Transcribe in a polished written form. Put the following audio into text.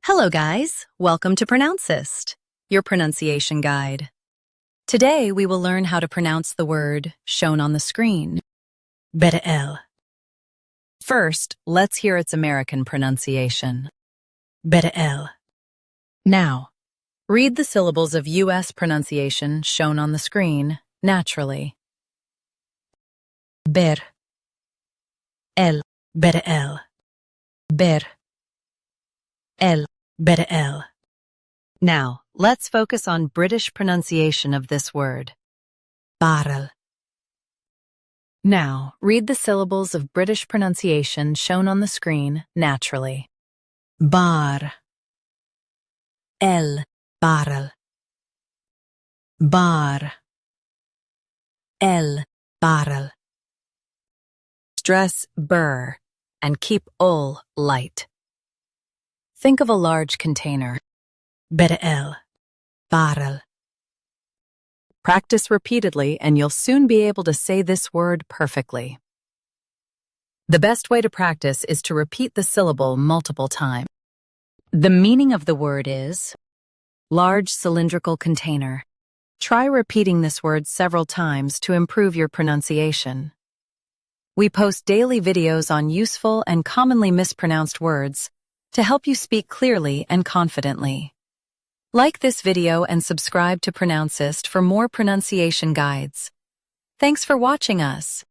Hello guys, welcome to Pronouncist, your pronunciation guide. Today we will learn how to pronounce the word shown on the screen, BRL. First, let's hear its American pronunciation, BRL. Now, read the syllables of U.S. pronunciation shown on the screen naturally. Ber, el, BRL, ber, el, BRL. Now, let's focus on British pronunciation of this word, barrel. Now, read the syllables of British pronunciation shown on the screen naturally. Bar, el, barrel. Bar, el, barrel. Stress burr and keep ul light. Think of a large container, BRL, barrel. Practice repeatedly and you'll soon be able to say this word perfectly. The best way to practice is to repeat the syllable multiple times. The meaning of the word is large cylindrical container. Try repeating this word several times to improve your pronunciation. We post daily videos on useful and commonly mispronounced words to help you speak clearly and confidently. Like this video and subscribe to Pronouncist for more pronunciation guides. Thanks for watching us.